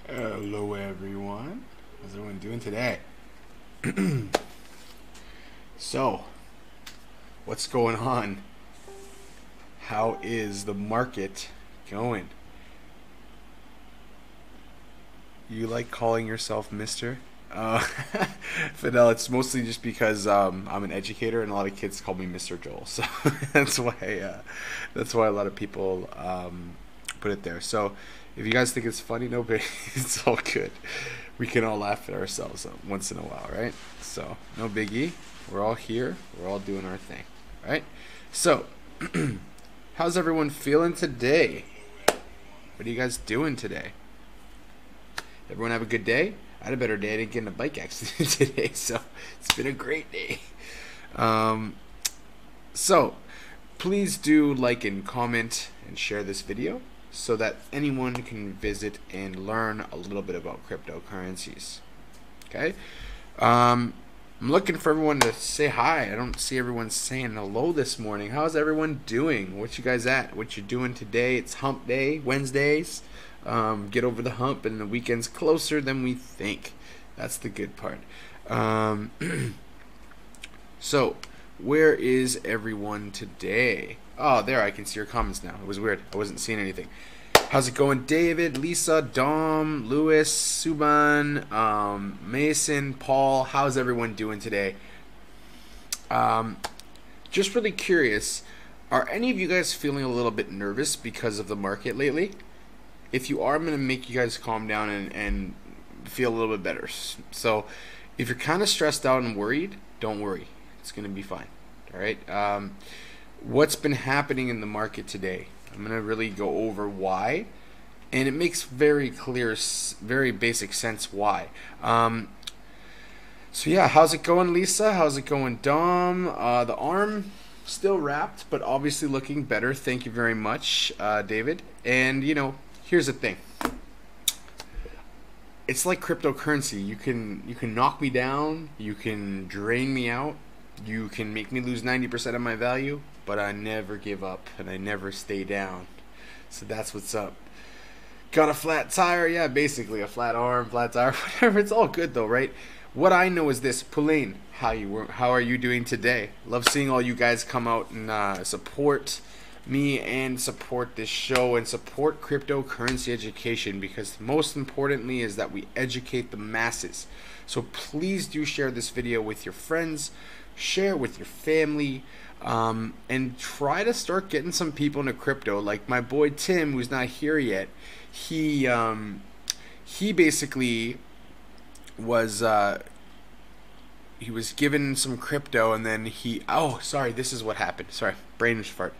Hello everyone, how's everyone doing today? So, what's going on? How is the market going? You like calling yourself Mr.? Fidel, it's mostly just because I'm an educator and a lot of kids call me Mr. Joel, so that's why a lot of people put it there. So if you guys think it's funny, no big, it's all good. We can all laugh at ourselves once in a while, right? So no biggie. We're all here. We're all doing our thing, right? So how's everyone feeling today? What are you guys doing today? Everyone have a good day? I had a better day. I didn't get in a bike accident today, so it's been a great day. So please do like and comment and share this video so that anyone can visit and learn a little bit about cryptocurrencies. Okay? I'm looking for everyone to say hi. I don't see everyone saying hello this morning. How's everyone doing? What you guys at? What you doing today? It's hump day, Wednesdays. Get over the hump and the weekend's closer than we think. That's the good part. So where is everyone today? Oh, there, I can see your comments now. It was weird. I wasn't seeing anything. How's it going, David, Lisa, Dom, Lewis, Suban, Mason, Paul? How's everyone doing today? Just really curious, are any of you guys feeling a little bit nervous because of the market lately? If you are, I'm going to make you guys calm down and feel a little bit better. So if you're kind of stressed out and worried, don't worry. It's going to be fine. All right. What's been happening in the market today? I'm going to really go over why. And it makes very clear, very basic sense why. So yeah, how's it going, Lisa? How's it going, Dom? The arm still wrapped, but obviously looking better. Thank you very much, David. And, you know, here's the thing. It's like cryptocurrency. You can knock me down, you can drain me out, you can make me lose 90% of my value, but I never give up and I never stay down. So that's what's up. Got a flat tire? Yeah, basically a flat arm, flat tire, whatever. It's all good though, right? What I know is this. Pauline, how are you doing today? Love seeing all you guys come out and support me and support this show and support cryptocurrency education, because most importantly is that we educate the masses. So please do share this video with your friends, share with your family, and try to start getting some people into crypto. Like my boy Tim, who's not here yet, he basically was he was given some crypto, and then this is what happened. Sorry, brain fart.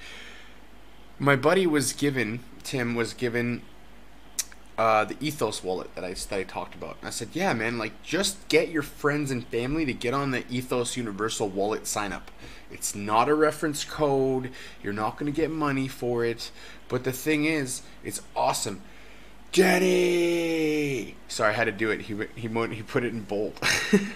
My buddy was given, Tim was given the Ethos wallet that I talked about. And I said, yeah, man, like just get your friends and family to get on the Ethos Universal Wallet sign up. It's not a reference code. You're not going to get money for it. But the thing is, it's awesome. Danny. Sorry, I had to do it. He put it in bold.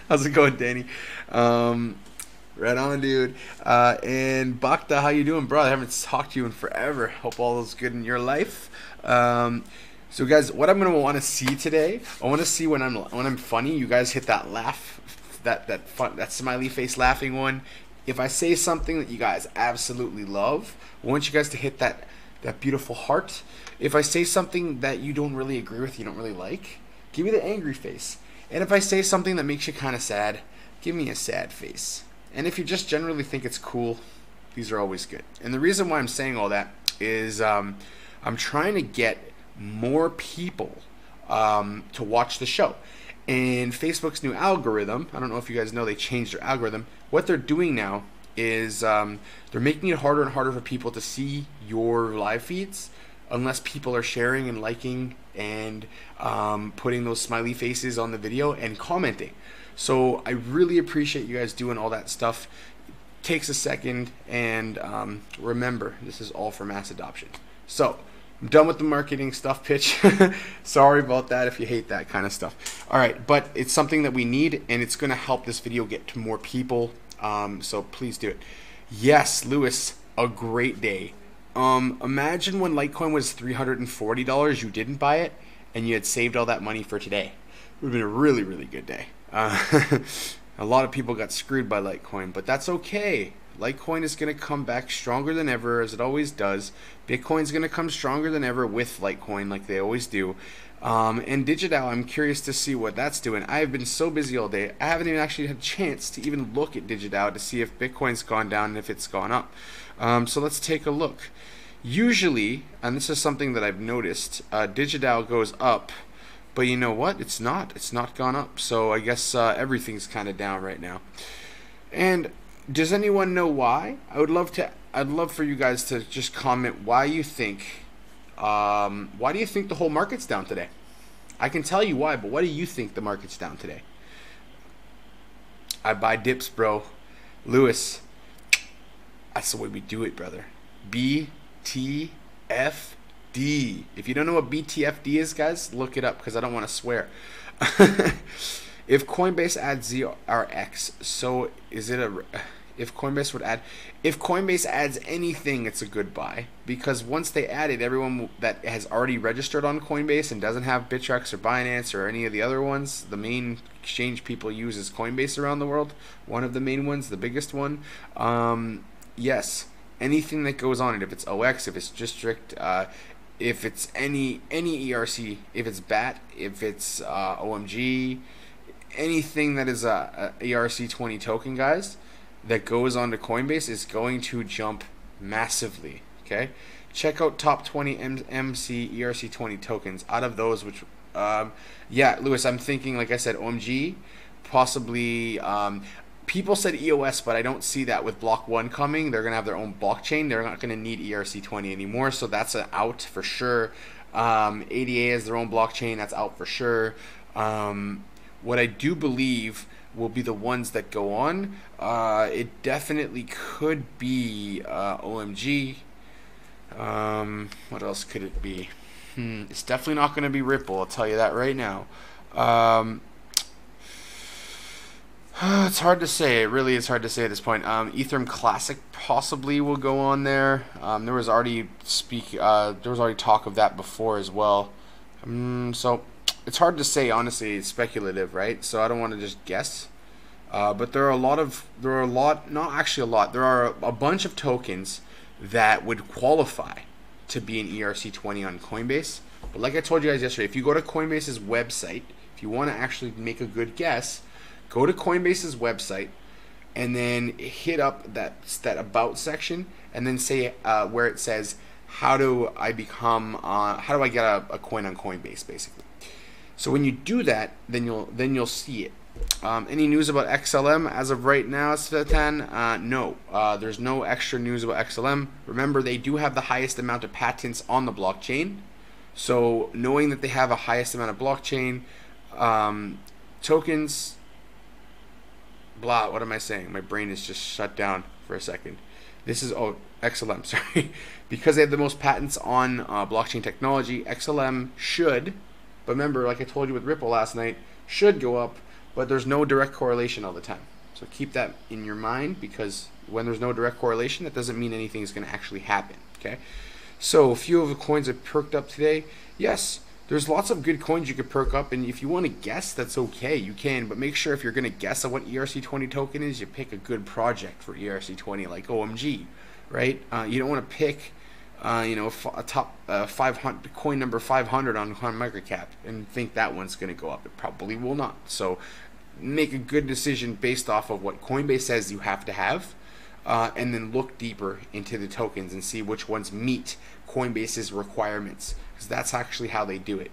How's it going, Danny? Right on, dude. And Bakta, how you doing, bro? I haven't talked to you in forever. Hope all is good in your life. So guys, what I'm gonna want to see today, I want to see when I'm funny. You guys hit that laugh, that smiley face laughing one. If I say something that you guys absolutely love, I want you guys to hit that beautiful heart. If I say something that you don't really agree with, you don't really like, give me the angry face. And if I say something that makes you kind of sad, give me a sad face. And if you just generally think it's cool, these are always good. And the reason why I'm saying all that is I'm trying to get more people to watch the show. And Facebook's new algorithm, I don't know if you guys know they changed their algorithm. What they're doing now is they're making it harder and harder for people to see your live feeds unless people are sharing and liking and putting those smiley faces on the video and commenting. So I really appreciate you guys doing all that stuff. It takes a second, and remember, this is all for mass adoption. So I'm done with the marketing stuff pitch. Sorry about that if you hate that kind of stuff. All right, but it's something that we need, and it's going to help this video get to more people. So please do it. Yes, Lewis, a great day. Imagine when Litecoin was $340, you didn't buy it, and you had saved all that money for today. It would have been a really, really good day. A lot of people got screwed by Litecoin, but that's okay. Litecoin is going to come back stronger than ever, as it always does. Bitcoin's going to come stronger than ever with Litecoin, like they always do. And DigiDAO, I'm curious to see what that's doing. I have been so busy all day, I haven't even actually had a chance to even look at DigiDAO to see if Bitcoin's gone down and if it's gone up. So let's take a look. Usually, and this is something that I've noticed, DigiDAO goes up, but you know what? It's not gone up. So I guess everything's kind of down right now. And does anyone know why? I'd love for you guys to just comment why you think. Why do you think the whole market's down today? I can tell you why, but why do you think the market's down today? I buy dips, bro. Lewis, that's the way we do it, brother. BTFD. If you don't know what BTFD is, guys, look it up because I don't want to swear. If Coinbase adds ZRX, so is it a... If Coinbase adds anything, it's a good buy, because once they add it, everyone that has already registered on Coinbase and doesn't have Bittrex or Binance or any of the other ones, the main exchange people use is Coinbase around the world, one of the main ones, the biggest one. Yes, anything that goes on it, if it's OX, if it's District, if it's any ERC, if it's BAT, if it's OMG, anything that is a ERC20 token, guys, that goes onto Coinbase is going to jump massively. Okay, check out top 20 MC ERC20 tokens. Out of those, which yeah, Lewis, I'm thinking, like I said, OMG, possibly. People said EOS, but I don't see that with Block 1 coming. They're gonna have their own blockchain. They're not gonna need ERC20 anymore, so that's an out for sure. ADA has their own blockchain. That's out for sure. What I do believe will be the ones that go on. It definitely could be OMG. What else could it be? It's definitely not going to be Ripple, I'll tell you that right now. It's hard to say. It really is hard to say at this point. Ethereum Classic possibly will go on there. There was already talk of that before as well. So it's hard to say, honestly. It's speculative, right? So I don't want to just guess. But there are a bunch of tokens that would qualify to be an ERC20 on Coinbase. But like I told you guys yesterday, if you go to Coinbase's website, if you want to actually make a good guess, go to Coinbase's website and then hit up that about section and then say where it says, how do I get a coin on Coinbase, basically. So when you do that, then you'll see it. Any news about XLM as of right now, Svetan? No. There's no extra news about XLM. Remember, they do have the highest amount of patents on the blockchain. So knowing that they have a highest amount of blockchain tokens, blah, what am I saying? My brain is just shut down for a second. This is, oh, XLM, sorry. Because they have the most patents on blockchain technology, XLM should, but remember, like I told you with Ripple last night, should go up, but there's no direct correlation all the time. So keep that in your mind, because when there's no direct correlation, that doesn't mean anything is going to actually happen, okay? So a few of the coins have perked up today. Yes, there's lots of good coins you could perk up, and if you want to guess, that's okay, you can, but make sure if you're going to guess at what ERC20 token is, you pick a good project for ERC20, like OMG, right? You don't want to pick, you know, a top 500 coin number 500 on CoinMicroCap and think that one's going to go up. It probably will not. So make a good decision based off of what Coinbase says you have to have, and then look deeper into the tokens and see which ones meet Coinbase's requirements, because that's actually how they do it.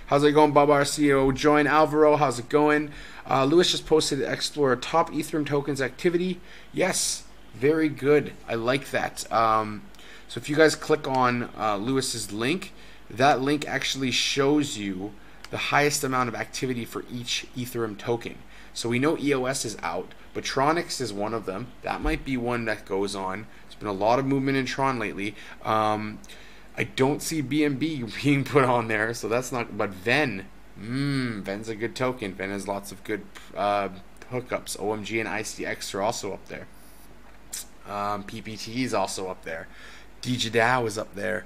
How's it going, Bob, our CEO? Join Alvaro. How's it going? Lewis just posted to explore top Ethereum tokens activity. Yes, very good. I like that. So if you guys click on Lewis's link, that link actually shows you the highest amount of activity for each Ethereum token. So we know EOS is out, but Tronix is one of them. That might be one that goes on. There's been a lot of movement in Tron lately. I don't see BNB being put on there, so that's not. But Ven, Ven's a good token. Ven has lots of good hookups. OMG and ICX are also up there. PPT is also up there. DJDAO is up there.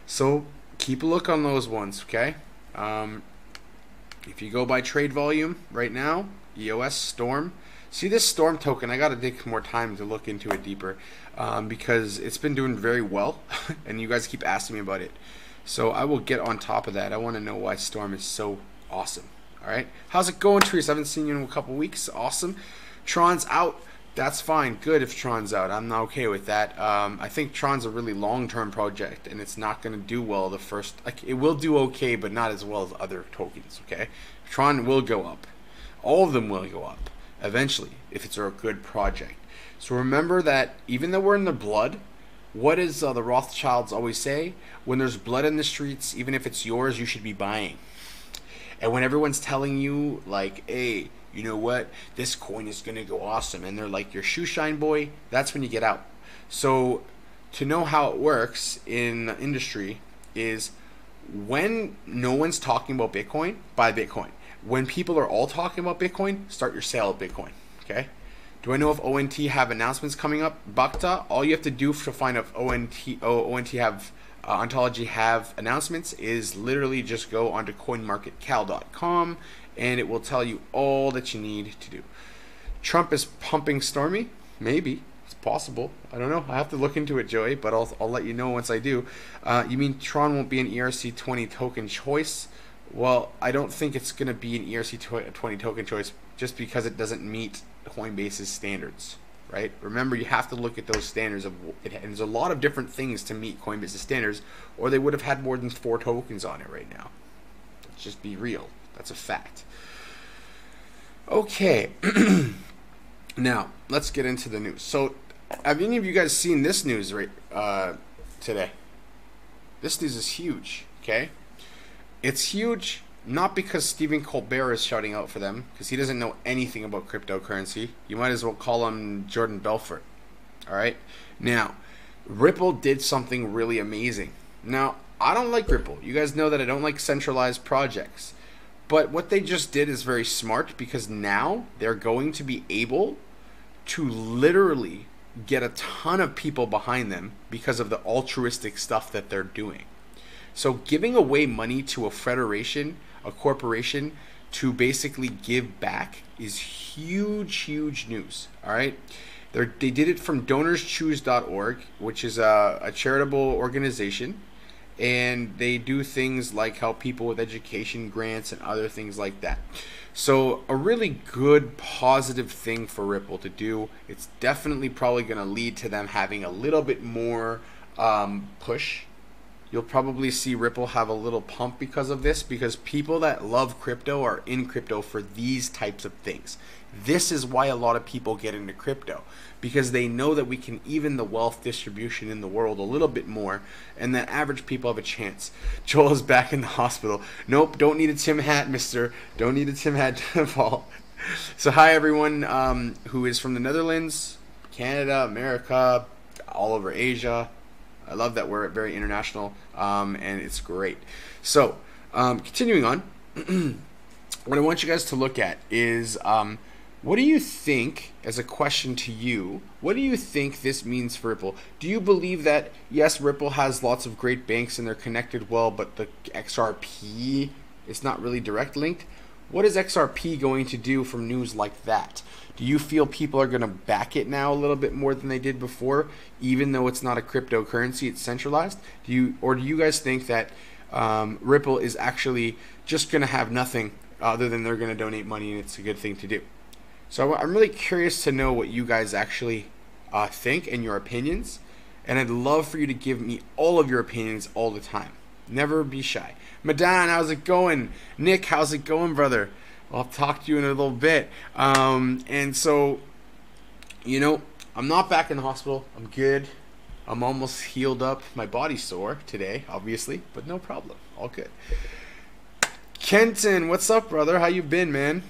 So keep a look on those ones, okay? If you go by trade volume right now, EOS, Storm. See this Storm token, I got to take more time to look into it deeper, because it's been doing very well, and you guys keep asking me about it. So I will get on top of that. I want to know why Storm is so awesome. All right, how's it going, Therese? I haven't seen you in a couple weeks. Awesome. Tron's out. That's fine. Good if Tron's out. I'm not okay with that. I think Tron's a really long-term project, and it's not going to do well the first. Like, it will do okay, but not as well as other tokens. Okay, Tron will go up. All of them will go up eventually if it's a good project. So remember that even though we're in the blood, what does the Rothschilds always say? When there's blood in the streets, even if it's yours, you should be buying. And when everyone's telling you, like, hey, you know what, this coin is going to go awesome, and they're like your shoe shine boy, that's when you get out. So to know how it works in the industry is when no one's talking about Bitcoin, buy Bitcoin. When people are all talking about Bitcoin, start your sale of Bitcoin, okay? Do I know if ONT have announcements coming up? Bhakta, all you have to do to find out if ONT have Ontology have announcements is literally just go onto coinmarketcal.com, and it will tell you all that you need to do. Trump is pumping Stormy? Maybe. It's possible. I don't know. I have to look into it, Joey, but I'll let you know once I do. You mean Tron won't be an ERC20 token choice? Well, I don't think it's going to be an ERC20 token choice just because it doesn't meet Coinbase's standards, right? Remember, you have to look at those standards. And there's a lot of different things to meet Coinbase's standards, or they would have had more than 4 tokens on it right now. Let's just be real. That's a fact. Okay. Now, let's get into the news. So, have any of you guys seen this news today? This news is huge, okay? It's huge not because Stephen Colbert is shouting out for them, because he doesn't know anything about cryptocurrency. You might as well call him Jordan Belfort. All right? Now, Ripple did something really amazing. Now, I don't like Ripple. You guys know that I don't like centralized projects. But what they just did is very smart, because now they're going to be able to literally get a ton of people behind them because of the altruistic stuff that they're doing. So giving away money to a federation, a corporation, to basically give back is huge, huge news. All right, they did it from DonorsChoose.org, which is a charitable organization, and they do things like help people with education grants and other things like that. So a really good, positive thing for Ripple to do. It's definitely probably going to lead to them having a little bit more push. You'll probably see Ripple have a little pump because of this, because people that love crypto are in crypto for these types of things. This is why a lot of people get into crypto, because they know that we can even the wealth distribution in the world a little bit more, and that average people have a chance. Joel is back in the hospital. Nope, don't need a Tim hat, mister. Don't need a Tim hat to fall. So hi everyone who is from the Netherlands, Canada, America, all over Asia. I love that we're very international, and it's great. So, continuing on, what I want you guys to look at is what do you think, as a question to you, what do you think this means for Ripple? Do you believe that, yes, Ripple has lots of great banks and they're connected well, but the XRP is not really direct linked? What is XRP going to do from news like that? Do you feel people are going to back it now a little bit more than they did before, even though it's not a cryptocurrency, it's centralized? Do you guys think that Ripple is actually just going to have nothing other than they're going to donate money and it's a good thing to do? So I'm really curious to know what you guys actually think and your opinions, and I'd love for you to give me all of your opinions all the time. Never be shy. Madan, how's it going? Nick, how's it going, brother? I'll talk to you in a little bit. And so, you know, I'm not back in the hospital. I'm good. I'm almost healed up. My body's sore today, obviously, but no problem. All good. Kenton, what's up, brother? How you been, man?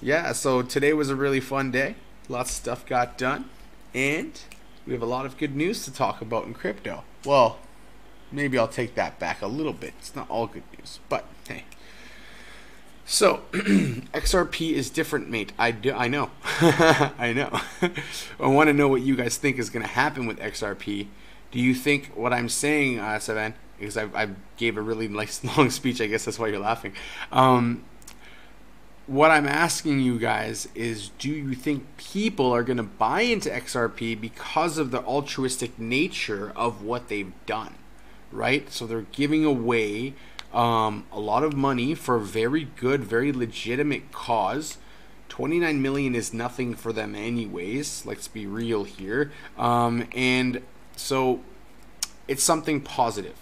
Yeah, so today was a really fun day. Lots of stuff got done. And we have a lot of good news to talk about in crypto. Well, maybe I'll take that back a little bit. It's not all good news, but hey. So, XRP is different, mate. I know. I know. I want to know what you guys think is going to happen with XRP. Do you think what I'm saying, Savan, because I gave a really nice long speech, I guess that's why you're laughing. What I'm asking you guys is, do you think people are going to buy into XRP because of the altruistic nature of what they've done, right? So they're giving away a lot of money for a very good, very legitimate cause. 29 million is nothing for them anyways. Let's be real here. And so it's something positive.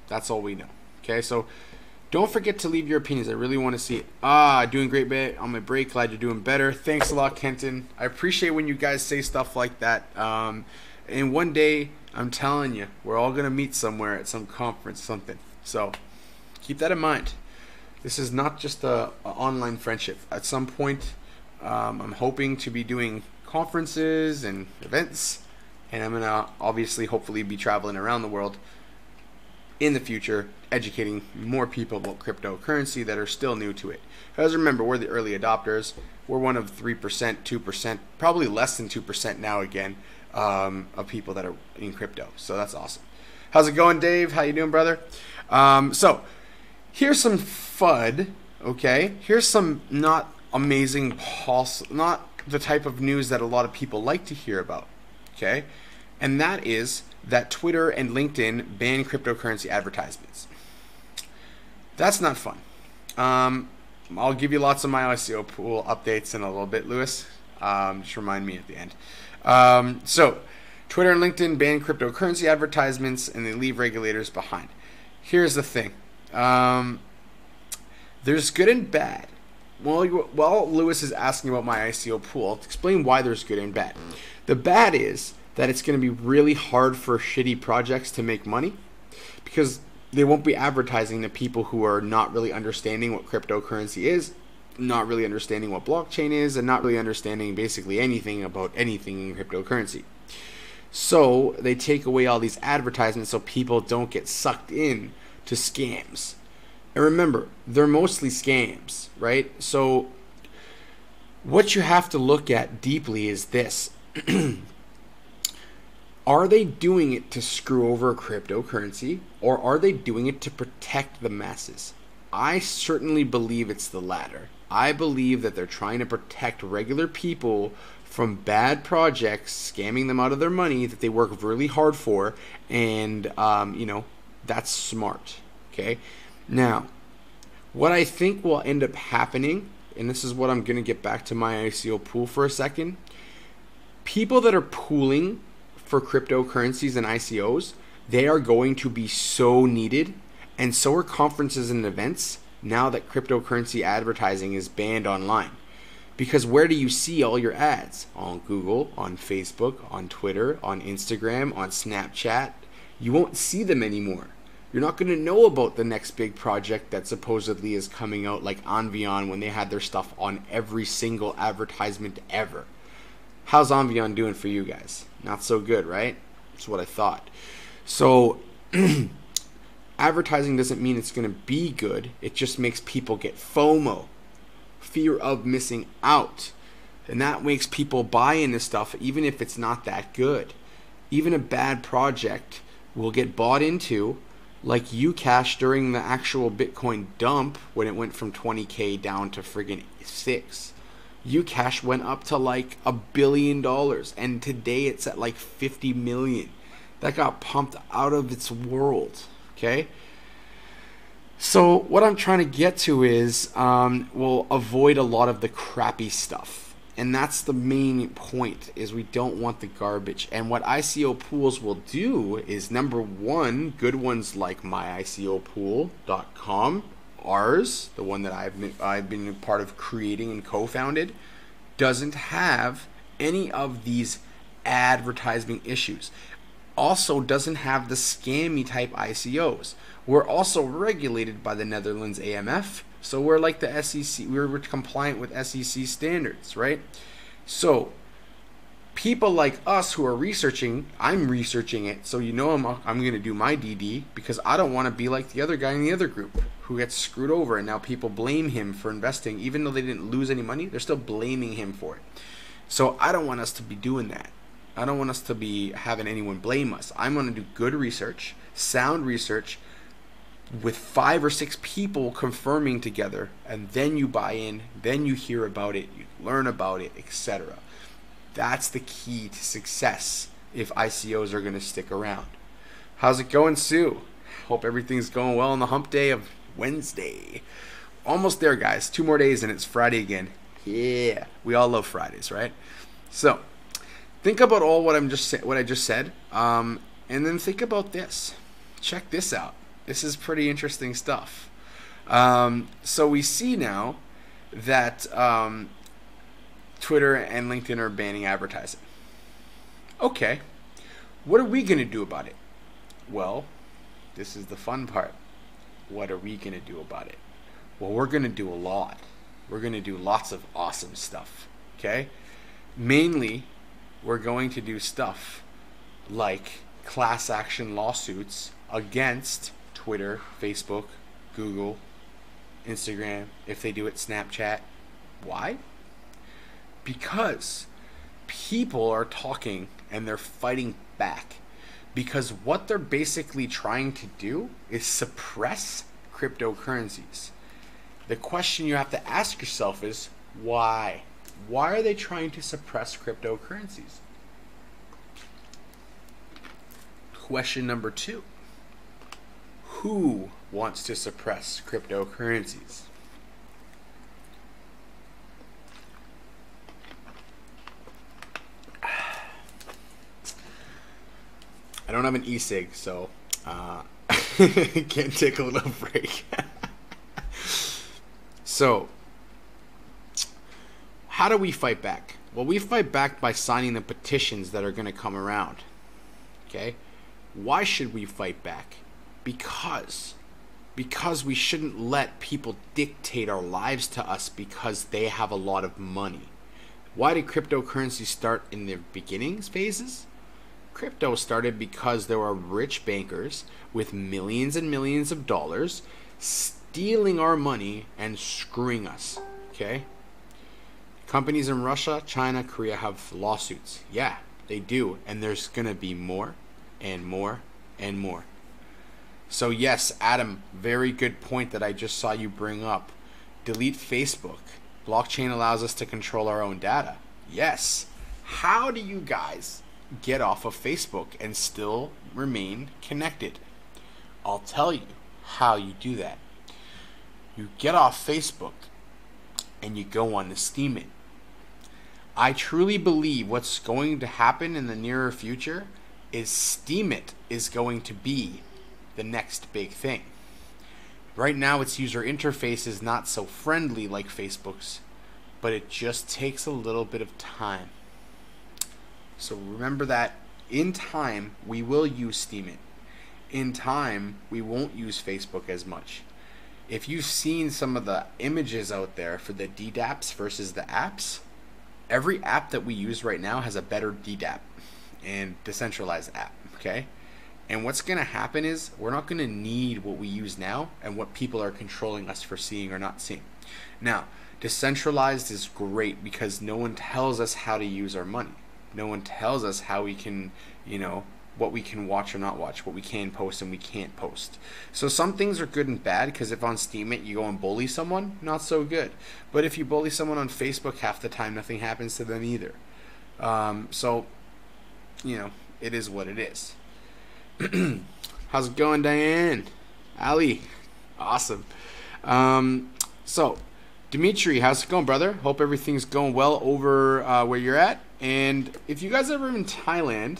That's all we know. Okay, so don't forget to leave your opinions. I really want to see it. Doing great, bit on my break. Glad you're doing better. Thanks a lot, Kenton. I appreciate when you guys say stuff like that. And one day, I'm telling you, we're all going to meet somewhere at some conference, something. So keep that in mind. This is not just a online friendship. At some point, I'm hoping to be doing conferences and events. And I'm going to obviously, hopefully, be traveling around the world in the future, educating more people about cryptocurrency that are still new to it. Because remember, we're the early adopters. We're one of 3%, 2%, probably less than 2% now again, of people that are in crypto. So that's awesome. How's it going, Dave? How you doing, brother? So here's some FUD, okay? Here's some not amazing, not the type of news that a lot of people like to hear about, okay? And that is that Twitter and LinkedIn ban cryptocurrency advertisements. That's not fun. I'll give you lots of my ICO pool updates in a little bit, Lewis. Just remind me at the end. So, Twitter and LinkedIn ban cryptocurrency advertisements and they leave regulators behind. Here's the thing. There's good and bad. While Lewis is asking about my ICO pool, I'll explain why there's good and bad. The bad is that it's going to be really hard for shitty projects to make money because they won't be advertising to people who are not really understanding what cryptocurrency is, not really understanding what blockchain is, and not really understanding basically anything about anything in cryptocurrency. So they take away all these advertisements so people don't get sucked in to scams. And remember, they're mostly scams, right? So what you have to look at deeply is this. Are they doing it to screw over cryptocurrency, or are they doing it to protect the masses? I certainly believe it's the latter. I believe that they're trying to protect regular people from bad projects, scamming them out of their money that they work really hard for, and you know, that's smart. Okay. Now, what I think will end up happening, and this is what I'm going to get back to my ICO pool for a second. People that are pooling for cryptocurrencies and ICOs, they are going to be so needed, and so are conferences and events now that cryptocurrency advertising is banned online. Because where do you see all your ads? On Google, on Facebook, on Twitter, on Instagram, on Snapchat. You won't see them anymore. You're not going to know about the next big project that supposedly is coming out, like Envion, when they had their stuff on every single advertisement ever. How's Envion doing for you guys? Not so good, right? That's what I thought. So advertising doesn't mean it's going to be good. It just makes people get FOMO, fear of missing out. And that makes people buy into stuff even if it's not that good. Even a bad project will get bought into, like Ucash during the actual Bitcoin dump when it went from 20K down to friggin' 6. Ucash went up to like $1 billion, and today it's at like 50 million. That got pumped out of its world. Okay. So what I'm trying to get to is we'll avoid a lot of the crappy stuff. And that's the main point, is we don't want the garbage. And what ICO pools will do is, number one, good ones like myicopool.com, ours, the one that I've been a part of creating and co-founded, doesn't have any of these advertising issues. Also doesn't have the scammy type ICOs. We're also regulated by the Netherlands AMF, so we're like the SEC. We're compliant with SEC standards, right? So people like us who are researching, I'm researching it, so you know I'm going to do my DD, because I don't want to be like the other guy in the other group who gets screwed over, and now people blame him for investing. Even though they didn't lose any money, they're still blaming him for it. So I don't want us to be doing that. I don't want us to be having anyone blame us. I'm going to do good research, sound research, with 5 or 6 people confirming together, and then you buy in, then you hear about it, you learn about it, etc. That's the key to success if ICOs are going to stick around. How's it going, Sue? Hope everything's going well on the hump day of Wednesday. Almost there, guys. 2 more days and it's Friday again. Yeah, we all love Fridays, right? So think about all what I just said, and then think about this. Check this out. This is pretty interesting stuff. So we see now that Twitter and LinkedIn are banning advertising. Okay, what are we going to do about it? Well, this is the fun part. What are we going to do about it? Well, we're going to do a lot. We're going to do lots of awesome stuff. Okay? Mainly, we're going to do stuff like class action lawsuits against Twitter, Facebook, Google, Instagram, if they do it, Snapchat. Why? Because people are talking and they're fighting back. Because what they're basically trying to do is suppress cryptocurrencies. The question you have to ask yourself is, why? Why are they trying to suppress cryptocurrencies? Question number 2. Who wants to suppress cryptocurrencies? I don't have an e-cig, so can't take a little break. So, how do we fight back? Well, we fight back by signing the petitions that are going to come around. Okay? Why should we fight back? Because we shouldn't let people dictate our lives to us because they have a lot of money. Why did cryptocurrency start in their beginnings phases? Crypto started because there were rich bankers with millions and millions of dollars stealing our money and screwing us. Okay? Companies in Russia, China, Korea have lawsuits. Yeah, they do. And there's going to be more and more and more. So yes, Adam, very good point that I just saw you bring up. Delete Facebook. Blockchain allows us to control our own data. Yes. How do you guys get off of Facebook and still remain connected? I'll tell you how you do that. You get off Facebook and you go on to Steemit. I truly believe what's going to happen in the nearer future is Steemit is going to be the next big thing. Right now its user interface is not so friendly like Facebook's, but it just takes a little bit of time. So remember that in time we will use Steemit. In time we won't use Facebook as much. If you've seen some of the images out there for the DDApps versus the apps, Every app that we use right now has a better DDApp and decentralized app, okay? And what's going to happen is we're not going to need what we use now and what people are controlling us for seeing or not seeing. Now, decentralized is great because no one tells us how to use our money. No one tells us how we can, you know, what we can watch or not watch, what we can post and we can't post. So some things are good and bad, because if on Steemit you go and bully someone, not so good. But if you bully someone on Facebook, half the time nothing happens to them either. So, you know, it is what it is. How's it going, Diane? Ali? Awesome. So, Dimitri, how's it going, brother? Hope everything's going well over where you're at. And if you guys are ever in Thailand,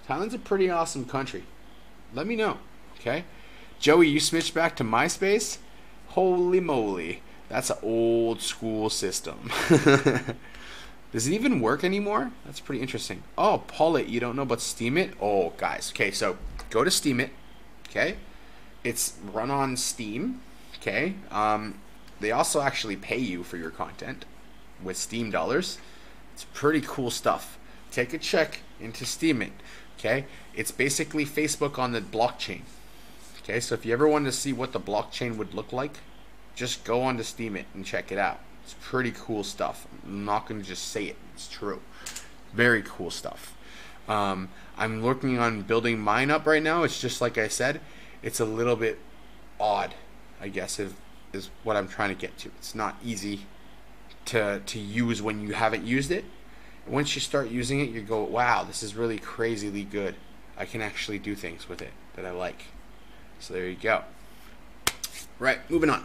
Thailand's a pretty awesome country. Let me know, okay? Joey, you switched back to MySpace? Holy moly. That's an old school system. Does it even work anymore? That's pretty interesting. Oh, Paulette, you don't know about Steemit? Oh, guys. Okay, so go to Steemit, okay? It's run on Steam, okay? They also actually pay you for your content with Steam dollars. It's pretty cool stuff. Take a check into Steemit. Okay, it's basically Facebook on the blockchain. Okay, so if you ever wanted to see what the blockchain would look like, just go on to Steemit and check it out. It's pretty cool stuff. I'm not going to just say it. It's true. Very cool stuff. I'm working on building mine up right now. It's just like I said, it's a little bit odd, I guess, is what I'm trying to get to. It's not easy to use when you haven't used it. Once you start using it, you go, wow, this is really crazily good. I can actually do things with it that I like. So there you go. Right, moving on.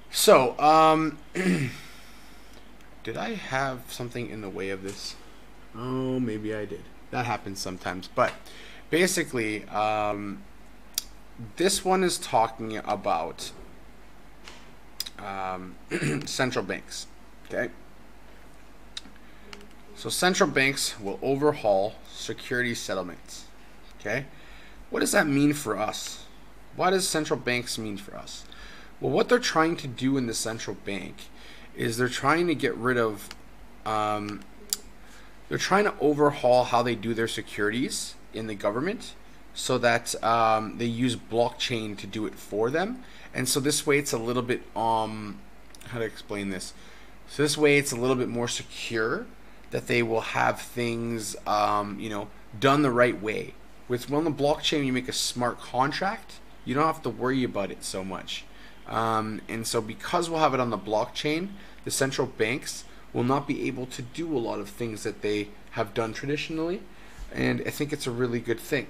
So, did I have something in the way of this? Oh, maybe I did. That happens sometimes. But basically, this one is talking about central banks. Okay. So central banks will overhaul securities settlements. Okay? What does that mean for us? What does central banks mean for us? Well, what they're trying to do in the central bank is they're trying to get rid of, they're trying to overhaul how they do their securities in the government so that they use blockchain to do it for them. And so this way it's a little bit, how to explain this? So this way it's a little bit more secure, that they will have things, you know, done the right way. With on the blockchain, you make a smart contract, you don't have to worry about it so much. And so because we'll have it on the blockchain, the central banks will not be able to do a lot of things that they have done traditionally. And I think it's a really good thing.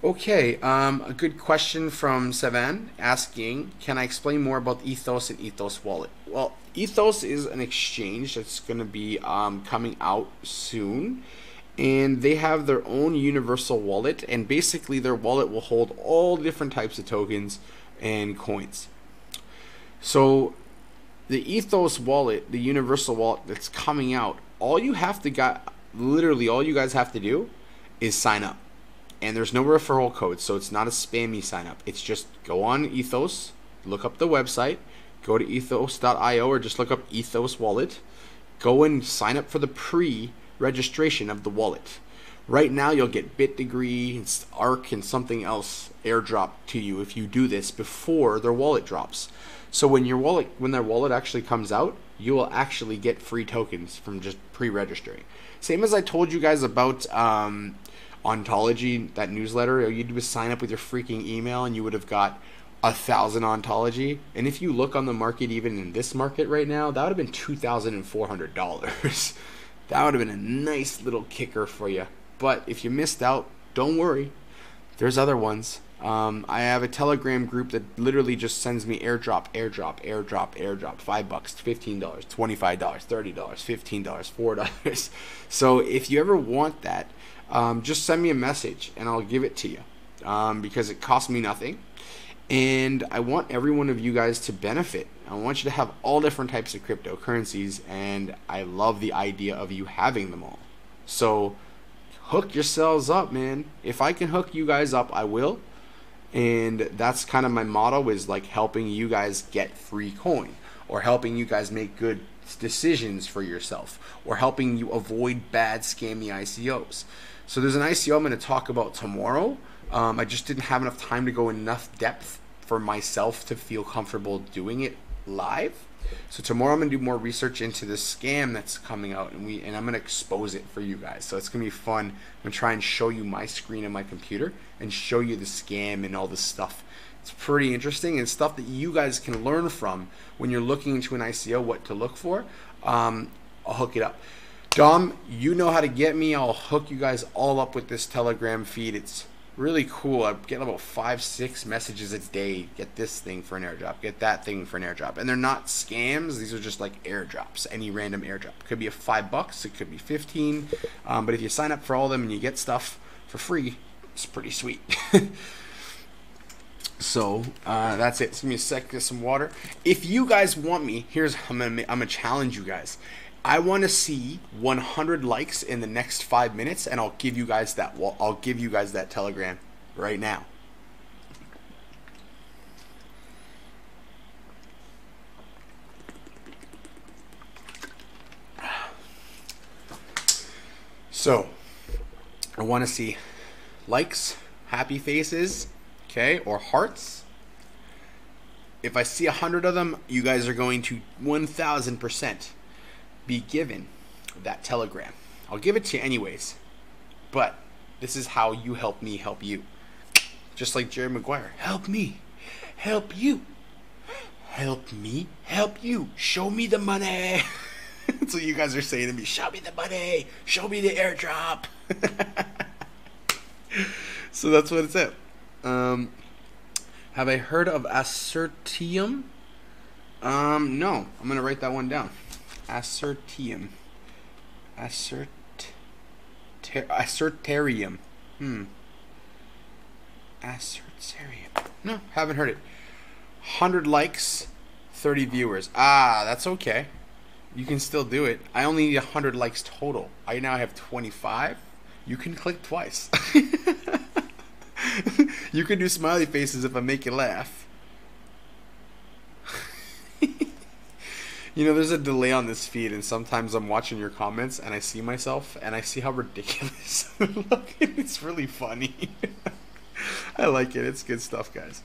Okay, a good question from Savan asking, can I explain more about Ethos and Ethos Wallet? Well, Ethos is an exchange that's going to be coming out soon, and they have their own universal wallet, and basically their wallet will hold all different types of tokens and coins. So the Ethos wallet, the universal wallet that's coming out, literally all you guys have to do is sign up. And there's no referral code, so it's not a spammy sign up. It's just go on Ethos, look up the website, go to ethos.io or just look up Ethos Wallet. Go and sign up for the pre-registration of the wallet. Right now you'll get BitDegree, ARC, and something else airdrop to you if you do this before their wallet drops. So when their wallet actually comes out, you will actually get free tokens from just pre-registering. Same as I told you guys about Ontology, that newsletter. You'd just sign up with your freaking email and you would have got 1,000 Ontology. And if you look on the market, even in this market right now, that would have been $2,400. That would have been a nice little kicker for you. But if you missed out, don't worry. There's other ones. I have a Telegram group that literally just sends me airdrop, $5, $15, $25, $30, $15, $4. So if you ever want that, just send me a message and I'll give it to you, because it costs me nothing. And I want every one of you guys to benefit. I want you to have all different types of cryptocurrencies, and I love the idea of you having them all. So hook yourselves up, man. If I can hook you guys up, I will. And that's kind of my motto, is like helping you guys get free coin. or helping you guys make good decisions for yourself, or helping you avoid bad scammy ICOs. So there's an ICO I'm going to talk about tomorrow. I just didn't have enough time to go in enough depth for myself to feel comfortable doing it live. So tomorrow I'm going to do more research into this scam that's coming out, and I'm going to expose it for you guys. So it's going to be fun. I'm going to try and show you my screen on my computer and show you the scam and all this stuff. It's pretty interesting and stuff that you guys can learn from when you're looking into an ICO, what to look for. I'll hook it up. Dom, you know how to get me. I'll hook you guys all up with this Telegram feed. It's really cool. I get about 5-6 messages a day. Get this thing for an airdrop. Get that thing for an airdrop. And they're not scams. These are just like airdrops. Any random airdrop. It could be a $5. It could be 15. But if you sign up for all of them and you get stuff for free, it's pretty sweet. So that's it. Just give me a sec. Get some water. If you guys want me, I'm gonna challenge you guys. I want to see 100 likes in the next 5 minutes, and I'll give you guys that. I'll give you guys that Telegram right now. So I want to see likes, happy faces, okay, or hearts. If I see 100 of them, you guys are going to 1,000% be given that Telegram. I'll give it to you anyways, but this is how you help me help you. Just like Jerry Maguire, help me, help you, help me, help you, show me the money. That's what you guys are saying to me. Show me the money, show me the airdrop. So that's what it's at. Have I heard of Assertium? No, I'm gonna write that one down. Assertium. Asserterium. Asserterium. No, haven't heard it. 100 likes, 30 viewers. Ah, that's okay. You can still do it. I only need 100 likes total. I now have 25. You can click twice. You can do smiley faces if I make you laugh. You know, there's a delay on this feed, and sometimes I'm watching your comments and I see myself and I see how ridiculous I look. It's really funny. I like it. It's good stuff, guys.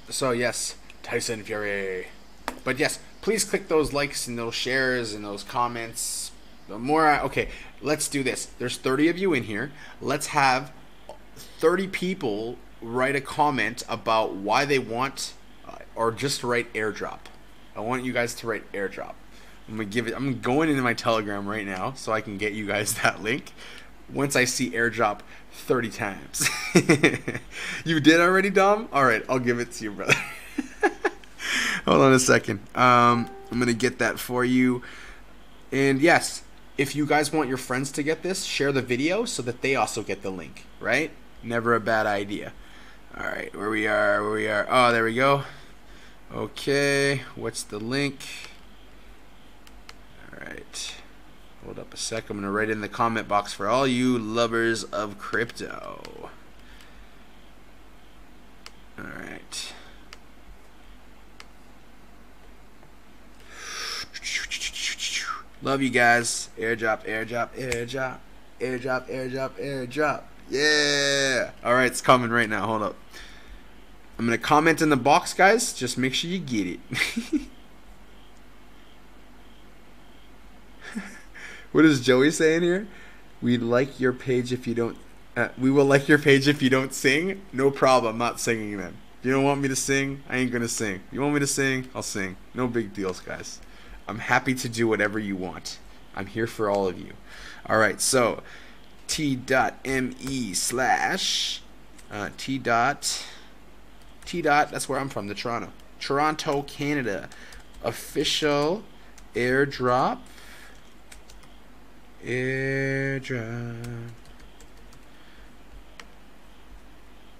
So yes, Tyson Fury. But yes, please click those likes and those shares and those comments. The more okay, let's do this. There's 30 of you in here. Let's have 30 people write a comment about why they want, or just write airdrop. I want you guys to write airdrop. I'm going into my Telegram right now so I can get you guys that link once I see airdrop 30 times. You did already, Dom? All right, I'll give it to you, brother. Hold on a second. I'm gonna get that for you. And yes, if you guys want your friends to get this, share the video so that they also get the link, right? Never a bad idea. All right, where we are. Oh, there we go. Okay, what's the link? All right, hold up a sec. I'm gonna write in the comment box for all you lovers of crypto. All right. Love you guys. Airdrop, airdrop, airdrop, airdrop, airdrop, airdrop. Yeah. All right, it's coming right now. Hold up. I'm going to comment in the box, guys. Just make sure you get it. What is Joey saying here? We'd like your page if you don't... we will like your page if you don't sing. No problem. I'm not singing then. If you don't want me to sing, I ain't going to sing. If you want me to sing, I'll sing. No big deals, guys. I'm happy to do whatever you want. I'm here for all of you. All right, so t.me slash t dot, that's where I'm from, Toronto, Canada. Official airdrop.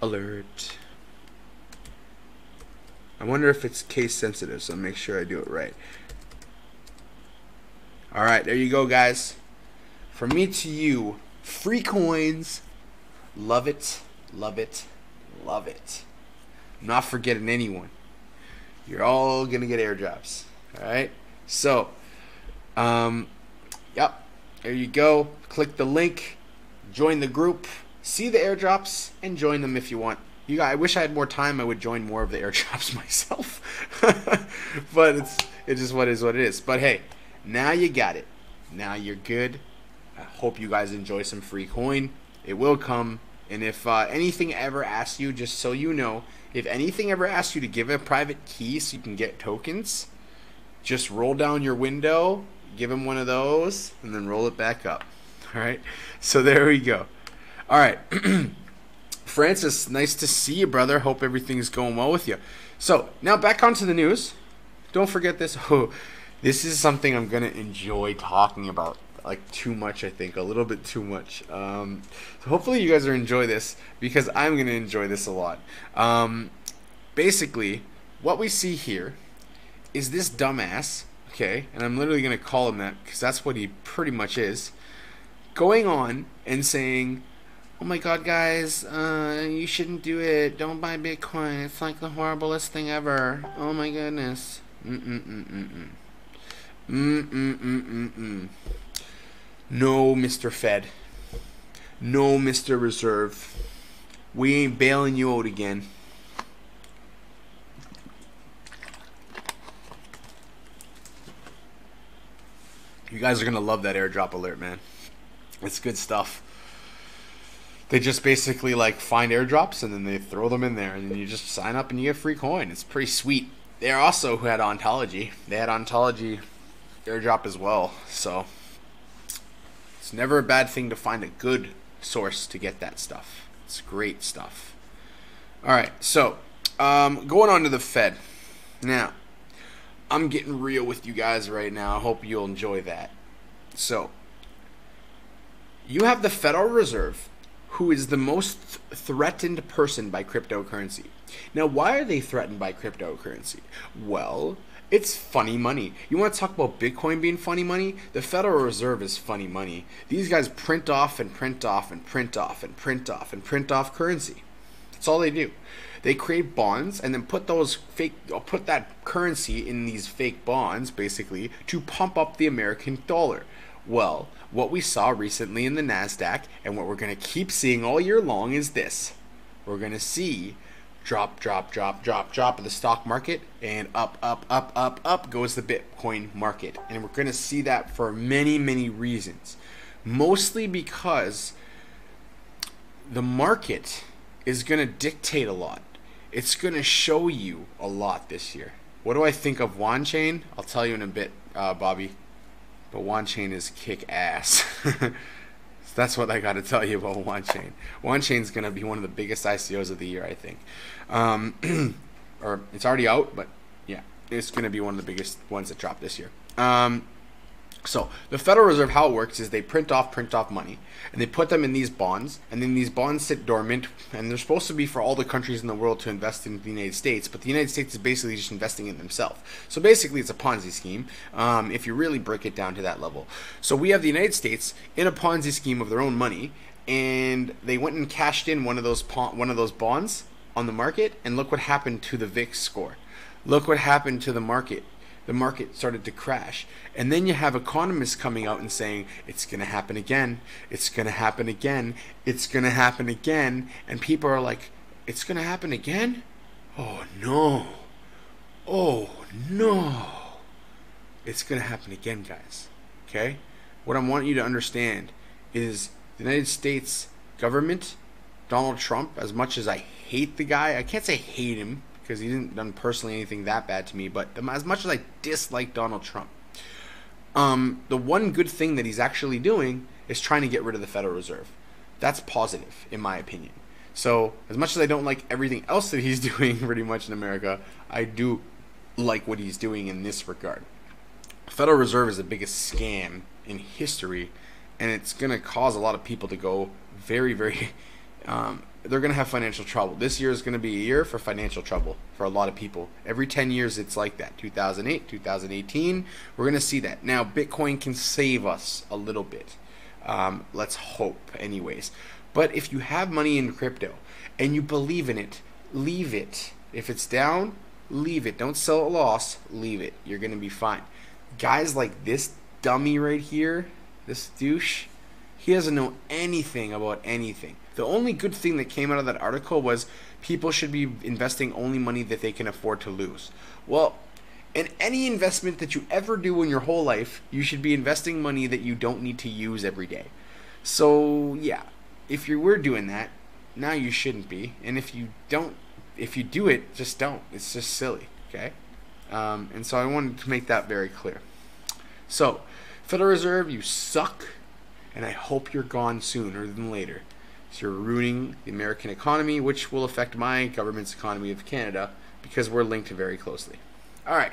Alert. I wonder if it's case sensitive, so make sure I do it right. Alright, there you go, guys. From me to you, free coins. Love it, love it, love it. I'm not forgetting anyone. You're all gonna get airdrops. All right. So, yep. There you go. Click the link. Join the group. See the airdrops and join them if you want. I wish I had more time. I would join more of the airdrops myself. But it's just what it is. But hey, now you got it. Now you're good. I hope you guys enjoy some free coin. It will come. And if anything ever asks you, just so you know, if anything ever asks you to give a private key so you can get tokens, just roll down your window, give him one of those, and then roll it back up. All right. So there we go. All right. Francis, nice to see you, brother. Hope everything's going well with you. So now back onto the news. Don't forget this. Oh, this is something I'm gonna enjoy talking about, like too much. I think a little bit too much. So hopefully you guys are enjoy this because I'm gonna enjoy this a lot. Basically, what we see here is this dumbass. Okay, and I'm literally gonna call him that because that's what he pretty much is. Going on and saying, oh my god, guys, you shouldn't do it. Don't buy Bitcoin. It's like the horriblest thing ever. Oh my goodness. No, Mr. Fed. No, Mr. Reserve. We ain't bailing you out again. You guys are going to love that airdrop alert, man. It's good stuff. They just basically like find airdrops and then they throw them in there and then you just sign up and you get free coin. It's pretty sweet. They also who had Ontology. They had Ontology airdrop as well. So it's never a bad thing to find a good source to get that stuff. It's great stuff. All right, so going on to the Fed. Now, I'm getting real with you guys right now. I hope you'll enjoy that. So, you have the Federal Reserve, who is the most threatened person by cryptocurrency. Now, why are they threatened by cryptocurrency? Well, it's funny money. You want to talk about Bitcoin being funny money? The Federal Reserve is funny money. These guys print off and print off and print off and print off and print off currency. That's all they do. They create bonds and then put that currency in these fake bonds, basically, to pump up the American dollar. Well, what we saw recently in the NASDAQ and what we're going to keep seeing all year long is this. We're going to see drop, drop, drop, drop, drop of the stock market and up, up, up, up, up goes the Bitcoin market. And we're going to see that for many, many reasons. Mostly because the market is going to dictate a lot. It's going to show you a lot this year. What do I think of Wanchain? I'll tell you in a bit, Bobby. But Wanchain is kick ass. So that's what I got to tell you about Wanchain. Wanchain's going to be one of the biggest ICOs of the year, I think. Or it's already out, but yeah, it's going to be one of the biggest ones that drop this year. So the Federal Reserve, how it works is they print off money and they put them in these bonds, and then these bonds sit dormant, and they're supposed to be for all the countries in the world to invest in the United States, but the United States is basically just investing in themselves. So basically it's a Ponzi scheme, if you really break it down to that level. So we have the United States in a Ponzi scheme of their own money, and they went and cashed in one of those bonds on the market, and look what happened to the VIX score. Look what happened to the market. The market started to crash. And then you have economists coming out and saying, it's going to happen again. It's going to happen again. It's going to happen again. And people are like, it's going to happen again? Oh, no. Oh, no. It's going to happen again, guys. Okay? What I want you to understand is the United States government, Donald Trump, as much as I hate the guy, I can't say hate him, because he didn't done personally anything that bad to me, but as much as I dislike Donald Trump, the one good thing that he's actually doing is trying to get rid of the Federal Reserve. That's positive, in my opinion. So, as much as I don't like everything else that he's doing pretty much in America, I do like what he's doing in this regard. Federal Reserve is the biggest scam in history, and it's going to cause a lot of people to go very, very... they're going to have financial trouble. This year is going to be a year for financial trouble for a lot of people. Every 10 years it's like that. 2008, 2018, we're going to see that. Now, Bitcoin can save us a little bit. Let's hope anyways. But if you have money in crypto and you believe in it, leave it. If it's down, leave it. Don't sell at loss. Leave it. You're going to be fine. Guys like this dummy right here, this douche, he doesn't know anything about anything. The only good thing that came out of that article was people should be investing only money that they can afford to lose. Well, in any investment that you ever do in your whole life, you should be investing money that you don't need to use every day. So, yeah, if you were doing that, now you shouldn't be. And if you do it, just don't. It's just silly, okay? And so I wanted to make that very clear. So, Federal Reserve, you suck, and I hope you're gone sooner than later. So you're ruining the American economy, which will affect my government's economy of Canada, because we're linked very closely. All right.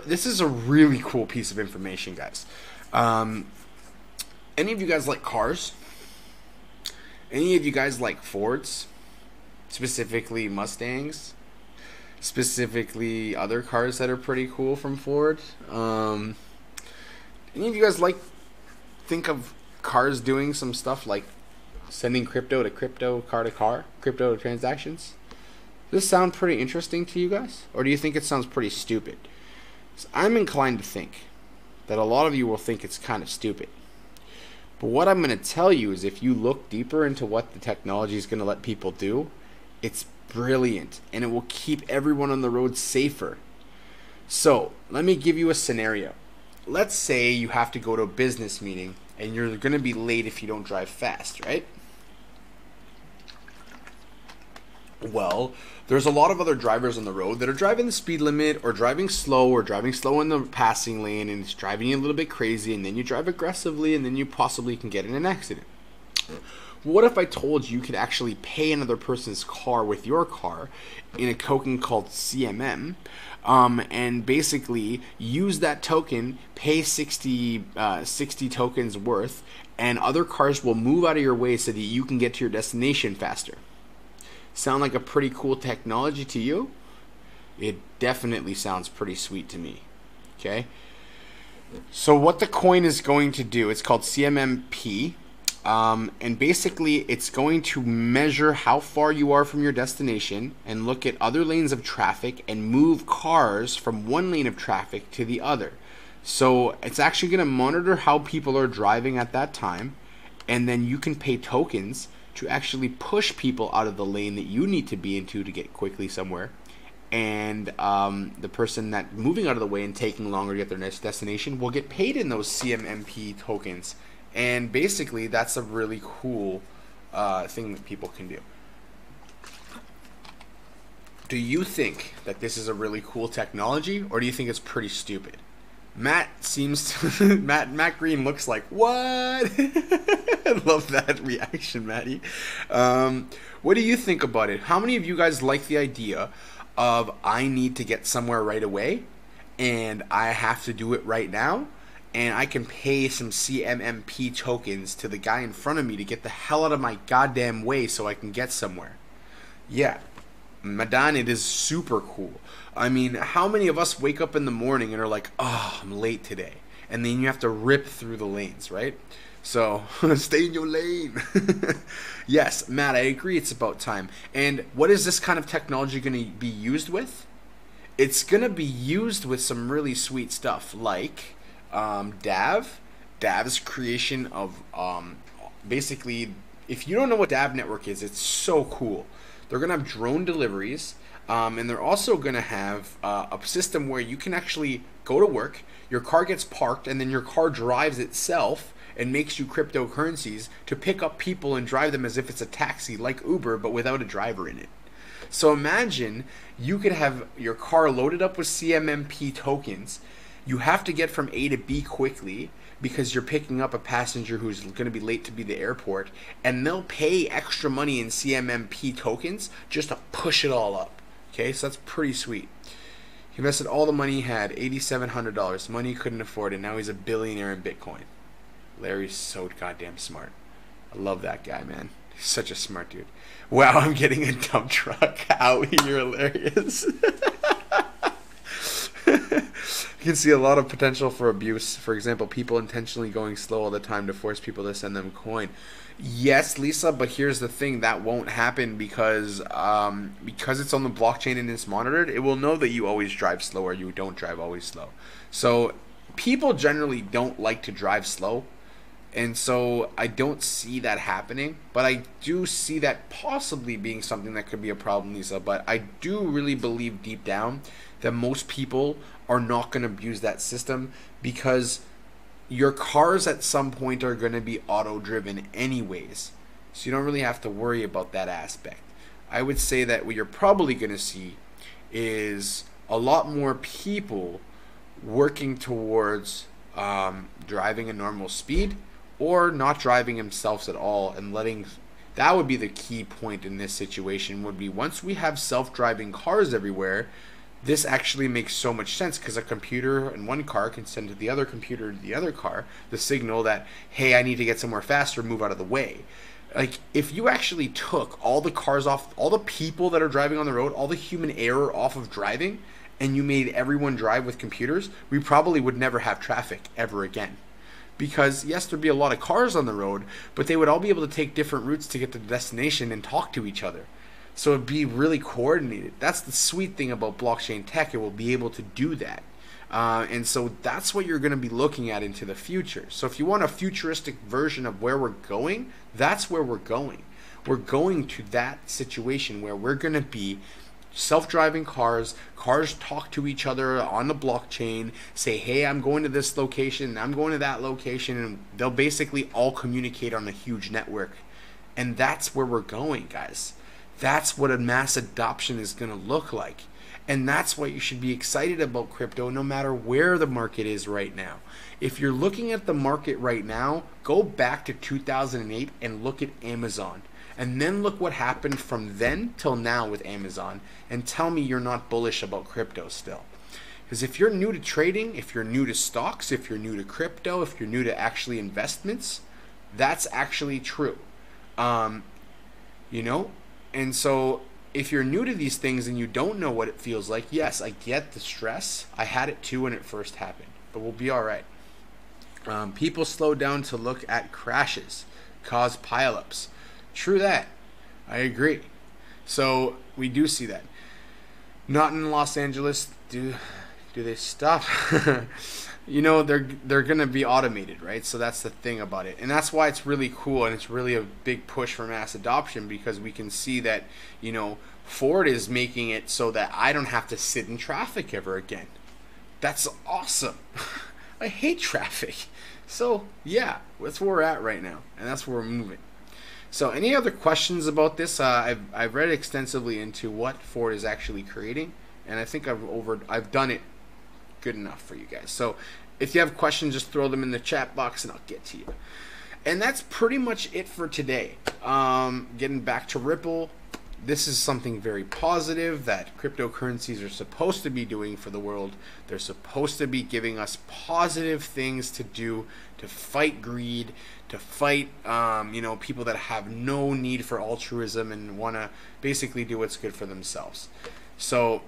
This is a really cool piece of information, guys. Any of you guys like cars? Any of you guys like Fords? Specifically Mustangs? Specifically other cars that are pretty cool from Ford? Any of you guys think of cars doing some stuff like sending crypto to crypto, car to car, crypto to transactions? Does this sound pretty interesting to you guys? Or do you think it sounds pretty stupid? So I'm inclined to think that a lot of you will think it's kind of stupid. But what I'm going to tell you is if you look deeper into what the technology is going to let people do, it's brilliant and it will keep everyone on the road safer. So let me give you a scenario. Let's say you have to go to a business meeting and you're going to be late if you don't drive fast, right? Well, there's a lot of other drivers on the road that are driving the speed limit or driving slow in the passing lane, and it's driving you a little bit crazy, and then you drive aggressively and then you possibly can get in an accident. What if I told you could actually pay another person's car with your car in a token called CMM, and basically use that token, pay 60 tokens worth, and other cars will move out of your way so that you can get to your destination faster? Sound like a pretty cool technology to you? It definitely sounds pretty sweet to me. Okay? So what the coin is going to do, it's called CMMP. And basically it's going to measure how far you are from your destination and look at other lanes of traffic and move cars from one lane of traffic to the other. So it's actually going to monitor how people are driving at that time, and then you can pay tokens to actually push people out of the lane that you need to be into to get quickly somewhere. And the person that moving out of the way and taking longer to get their next destination will get paid in those CMMP tokens. And basically, that's a really cool thing that people can do. Do you think that this is a really cool technology, or do you think it's pretty stupid? Matt seems to Matt Green looks like, what? I love that reaction, Matty. What do you think about it? How many of you guys like the idea of I need to get somewhere right away and I have to do it right now, and I can pay some CMMP tokens to the guy in front of me to get the hell out of my goddamn way so I can get somewhere? Yeah, Madan, it is super cool. I mean, how many of us wake up in the morning and are like, oh, I'm late today? And then you have to rip through the lanes, right? So, stay in your lane. Yes, Matt, I agree, it's about time. And what is this kind of technology going to be used with? It's going to be used with some really sweet stuff like DAV's creation of basically, if you don't know what DAV network is, it's so cool. They're going to have drone deliveries, and they're also going to have a system where you can actually go to work, your car gets parked, and then your car drives itself and makes you cryptocurrencies to pick up people and drive them as if it's a taxi like Uber, but without a driver in it. So imagine you could have your car loaded up with CMMP tokens. You have to get from A to B quickly because you're picking up a passenger who's going to be late to be the airport, and they'll pay extra money in CMMP tokens just to push it all up. Okay, so that's pretty sweet. He invested all the money he had, $8,700, money he couldn't afford, and now he's a billionaire in Bitcoin. Larry's so goddamn smart. I love that guy, man. He's such a smart dude. Wow, I'm getting a dump truck. Howie, you're hilarious. You can see a lot of potential for abuse. For example, people intentionally going slow all the time to force people to send them coin. Yes, Lisa, but here's the thing: that won't happen because it's on the blockchain and it's monitored. It will know that you always drive slow or you don't drive always slow. So people generally don't like to drive slow, and so I don't see that happening. But I do see that possibly being something that could be a problem, Lisa. But I do really believe deep down that most people are not going to abuse that system because your cars at some point are going to be auto driven anyways, so you don't really have to worry about that aspect. I would say that what you're probably going to see is a lot more people working towards driving a normal speed or not driving themselves at all, and letting that would be the key point in this situation. Would be once we have self-driving cars everywhere, this actually makes so much sense because a computer in one car can send to the other computer to the other car the signal that, hey, I need to get somewhere faster, move out of the way. Like, if you actually took all the cars off, all the people that are driving on the road, all the human error off of driving, and you made everyone drive with computers, we probably would never have traffic ever again. Because, yes, there'd be a lot of cars on the road, but they would all be able to take different routes to get to the destination and talk to each other. So it'd be really coordinated. That's the sweet thing about blockchain tech. It will be able to do that. And so that's what you're going to be looking at into the future. So if you want a futuristic version of where we're going, that's where we're going. We're going to that situation where we're going to be self-driving cars. Cars talk to each other on the blockchain, say, hey, I'm going to this location, I'm going to that location, and they'll basically all communicate on a huge network. And that's where we're going, guys. That's what a mass adoption is going to look like. And that's why you should be excited about crypto no matter where the market is right now. If you're looking at the market right now, go back to 2008 and look at Amazon. And then look what happened from then till now with Amazon, and tell me you're not bullish about crypto still. Because if you're new to trading, if you're new to stocks, if you're new to crypto, if you're new to actually investments, that's actually true. You know? And so if you're new to these things and you don't know what it feels like, yes, I get the stress. I had it too when it first happened, but we'll be all right. People slow down to look at crashes, cause pileups. True that. I agree. So we do see that. Not in Los Angeles. Do they stop? You know, they're going to be automated, right? So that's the thing about it. And that's why it's really cool, and it's really a big push for mass adoption, because we can see that, you know, Ford is making it so that I don't have to sit in traffic ever again. That's awesome. I hate traffic. So, yeah, that's where we're at right now, and that's where we're moving. So any other questions about this? I've read extensively into what Ford is actually creating, and I think I've done it good enough for you guys. So if you have questions, just throw them in the chat box and I'll get to you. And that's pretty much it for today. Getting back to Ripple, this is something very positive that cryptocurrencies are supposed to be doing for the world. They're supposed to be giving us positive things to do to fight greed, to fight you know, people that have no need for altruism and want to basically do what's good for themselves. So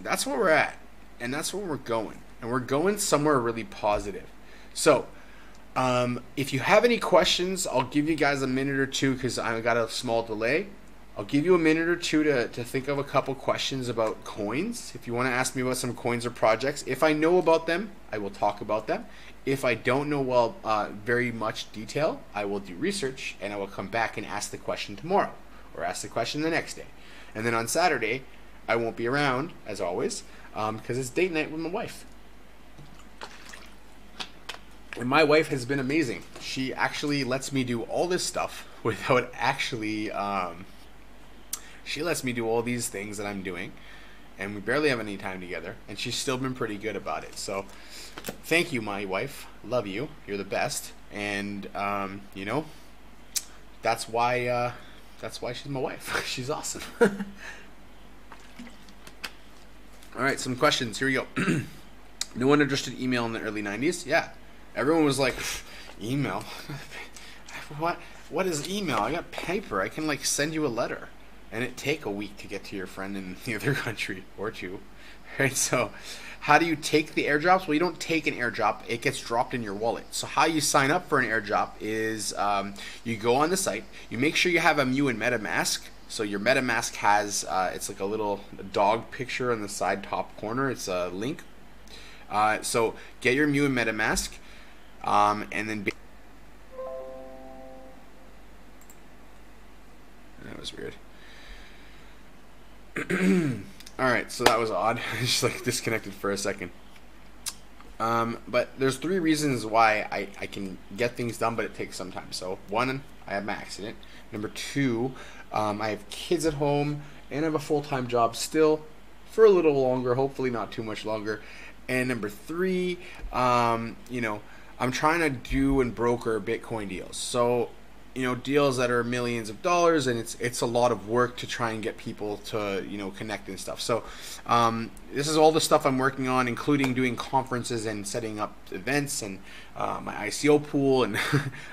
that's where we're at. And that's where we're going. And we're going somewhere really positive. So, if you have any questions, I'll give you guys a minute or two because I got a small delay. I'll give you a minute or two to think of a couple questions about coins. If you want to ask me about some coins or projects, if I know about them, I will talk about them. If I don't know very much detail, I will do research and I will come back and ask the question tomorrow or ask the question the next day. And then on Saturday, I won't be around, as always, because it's date night with my wife. And my wife has been amazing. She actually lets me do all this stuff without actually... she lets me do all these things that I'm doing, and we barely have any time together, and she's still been pretty good about it. So thank you, my wife. Love you. You're the best. And, you know, that's why she's my wife. She's awesome. All right, some questions. Here we go. No one understood email in the early 90s? Yeah. Everyone was like, email? What is email? I got paper. I can, like, send you a letter. and it take a week to get to your friend in the other country or two, right? So how do you take the airdrops? Well, you don't take an airdrop. It gets dropped in your wallet. So how you sign up for an airdrop is you go on the site. You make sure you have a Mu in MetaMask. So your MetaMask has, it's like a little dog picture on the side top corner. It's a link. So get your Mu in MetaMask, and then... That was weird. Alright, so that was odd. Just like disconnected for a second. But there's 3 reasons why I can get things done, but it takes some time. So 1, I have my accident. Number 2, I have kids at home, and I have a full-time job still for a little longer, hopefully not too much longer. And number 3, you know, I'm trying to do and broker Bitcoin deals. So, you know, deals that are millions of dollars, and it's a lot of work to try and get people to, you know, connect and stuff. So this is all the stuff I'm working on, including doing conferences and setting up events and my ICO pool, and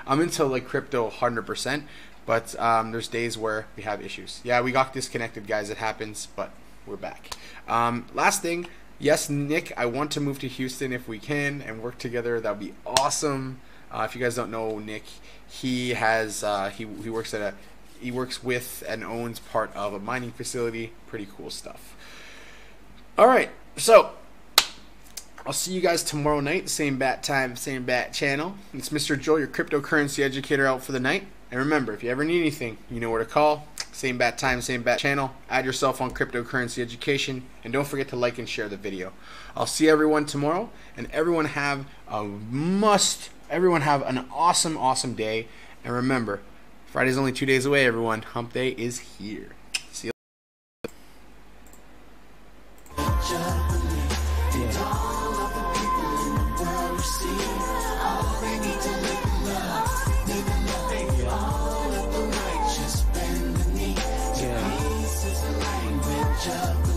I'm into like crypto 100%, but there's days where we have issues. Yeah, we got disconnected, guys. It happens, but we're back. Last thing, yes, Nick, I want to move to Houston if we can and work together. That would be awesome. If you guys don't know Nick, he has he works with and owns part of a mining facility. Pretty cool stuff. All right, so I'll see you guys tomorrow night, same bat time, same bat channel. It's Mr. Joe, your cryptocurrency educator, out for the night. And remember, if you ever need anything, you know where to call. Same bat time, same bat channel. Add yourself on cryptocurrency education, and don't forget to like and share the video. I'll see everyone tomorrow, and everyone have an awesome day. And remember, Friday's only 2 days away, everyone. Hump Day is here. See you. Yeah.